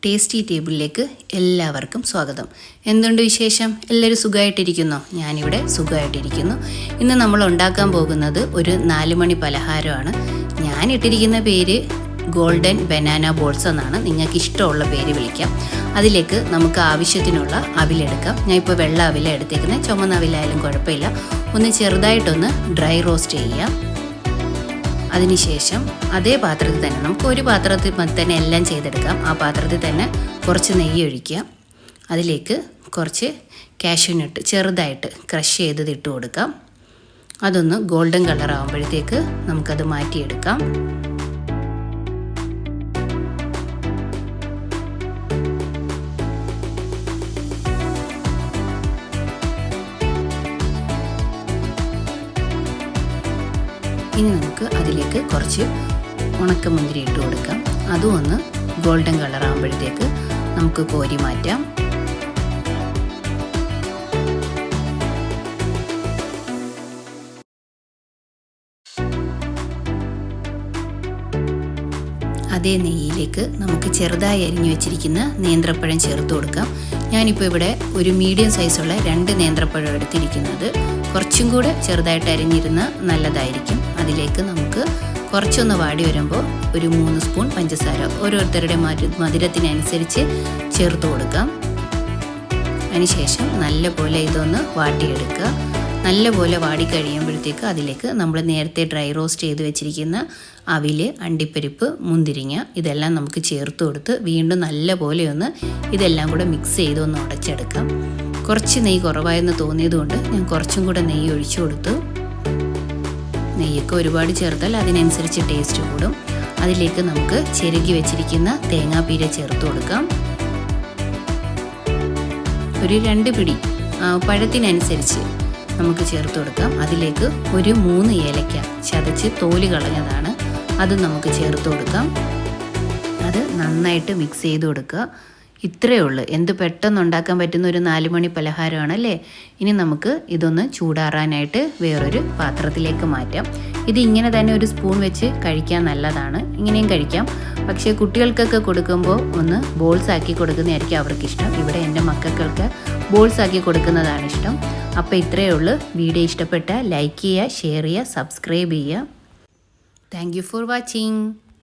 Tasty ടേബിളിലേക്ക് എല്ലാവർക്കും സ്വാഗതം. എന്തുണ്ട് വിശേഷം? എല്ലാവരും സുഖമായിട്ടിരിക്കുന്നോ? ഞാനിവിടെ സുഖമായിട്ടിരിക്കുന്നു. ഇന്ന് നമ്മൾ ഉണ്ടാക്കാൻ പോകുന്നത് ഒരു 4 മണി പലഹാരമാണ്. ഞാൻ ഇട്ടിരിക്കുന്ന പേര് ഗോൾഡൻ ബനാന ബോൾസ് എന്നാണ്. നിങ്ങൾക്ക് ഇഷ്ടമുള്ള പേര് വിളിക്കാം. അതിലേക്ക് നമുക്ക് ആവശ്യത്തിനുള്ള അവിലെടുക്കാം. ഞാൻ ഇപ്പോൾ വെള്ള അവില എടുത്തേക്കുന്നത്. ചുമന്ന അവിലായാലും കുഴപ്പമില്ല. ഒന്ന് ചെറുതായിട്ടൊന്ന് ഡ്രൈ റോസ്റ്റ് ചെയ്യാം. അതിനുശേഷം അതേ പാത്രത്തിൽ തന്നെ നമുക്ക് ഒരു പാത്രത്തിൽ തന്നെ എല്ലാം ചെയ്തെടുക്കാം. ആ പാത്രത്തിൽ തന്നെ കുറച്ച് നെയ്യ് ഒഴിക്കുക. അതിലേക്ക് കുറച്ച് കാഷ്യൂനട്ട് ചെറുതായിട്ട് ക്രഷ് ചെയ്തത് ഇട്ട് കൊടുക്കാം. അതൊന്ന് ഗോൾഡൻ കളർ ആകുമ്പോഴത്തേക്ക് നമുക്കത് മാറ്റിയെടുക്കാം. ഇനി നമുക്ക് അതിലേക്ക് കുറച്ച് ഉണക്കമുന്തിരി ഇട്ട് കൊടുക്കാം. അതും ഒന്ന് ഗോൾഡൻ കളർ ആകുമ്പോഴത്തേക്ക് നമുക്ക് കോരി മാറ്റാം. അതേ നെയ്യിലേക്ക് നമുക്ക് ചെറുതായി അരിഞ്ഞു വെച്ചിരിക്കുന്ന നേന്ത്രപ്പഴം ചേർത്ത് കൊടുക്കാം. ഞാനിപ്പോൾ ഇവിടെ ഒരു മീഡിയം സൈസുള്ള 2 നേന്ത്രപ്പഴം എടുത്തിരിക്കുന്നത്. കുറച്ചും കൂടെ ചെറുതായിട്ട് അരിഞ്ഞിരുന്ന നല്ലതായിരിക്കും. അതിലേക്ക് നമുക്ക് കുറച്ചൊന്ന് വാടി വരുമ്പോൾ ഒരു 3 സ്പൂൺ പഞ്ചസാര ഓരോരുത്തരുടെ മധുരത്തിനനുസരിച്ച് ചേർത്ത് കൊടുക്കാം. അതിനുശേഷം നല്ലപോലെ ഇതൊന്ന് വാട്ടിയെടുക്കുക. നല്ലപോലെ വാടി കഴിയുമ്പോഴത്തേക്ക് അതിലേക്ക് നമ്മൾ നേരത്തെ ഡ്രൈ റോസ്റ്റ് ചെയ്ത് വെച്ചിരിക്കുന്ന അവിൽ, അണ്ടിപ്പരിപ്പ്, മുന്തിരിങ്ങ ഇതെല്ലാം നമുക്ക് ചേർത്ത് കൊടുത്ത് വീണ്ടും നല്ലപോലെ ഒന്ന് ഇതെല്ലാം കൂടെ മിക്സ് ചെയ്ത് ഒന്ന് ഉടച്ചെടുക്കാം. കുറച്ച് നെയ്യ് കുറവായെന്ന് തോന്നിയതുകൊണ്ട് ഞാൻ കുറച്ചും കൂടെ നെയ്യ് ഒഴിച്ചു കൊടുത്തു. നെയ്യൊക്കെ ഒരുപാട് ചേർത്താൽ അതിനനുസരിച്ച് ടേസ്റ്റ് കൂടും. അതിലേക്ക് നമുക്ക് ചിരകി വെച്ചിരിക്കുന്ന തേങ്ങാപ്പീര ചേർത്ത് കൊടുക്കാം. ഒരു 2 പിടി പഴത്തിനനുസരിച്ച് നമുക്ക് ചേർത്ത് കൊടുക്കാം. അതിലേക്ക് ഒരു 3 ഏലക്ക ചതച്ച് തോല് കളഞ്ഞതാണ്, അത് നമുക്ക് ചേർത്ത് കൊടുക്കാം. അത് നന്നായിട്ട് മിക്സ് ചെയ്ത് കൊടുക്കുക. ഇത്രയേ ഉള്ളൂ. എന്ത് പെട്ടെന്ന് ഉണ്ടാക്കാൻ പറ്റുന്ന ഒരു 4 മണി പലഹാരമാണല്ലേ. ഇനി നമുക്ക് ഇതൊന്ന് ചൂടാറാനായിട്ട് വേറൊരു പാത്രത്തിലേക്ക് മാറ്റാം. ഇത് ഇങ്ങനെ തന്നെ ഒരു സ്പൂൺ വെച്ച് കഴിക്കാൻ നല്ലതാണ്. ഇങ്ങനെയും കഴിക്കാം. പക്ഷേ കുട്ടികൾക്കൊക്കെ കൊടുക്കുമ്പോൾ ഒന്ന് ബോൾസ് ആക്കി കൊടുക്കുന്നതായിരിക്കും അവർക്കിഷ്ടം. ഇവിടെ എൻ്റെ മക്കൾക്കൊക്കെ ബോൾസ് ആക്കി കൊടുക്കുന്നതാണ് ഇഷ്ടം. അപ്പോൾ ഇത്രയേ ഉള്ളൂ. വീഡിയോ ഇഷ്ടപ്പെട്ടാൽ ലൈക്ക് ചെയ്യുക, ഷെയർ ചെയ്യുക, സബ്സ്ക്രൈബ് ചെയ്യുക. Thank you for watching.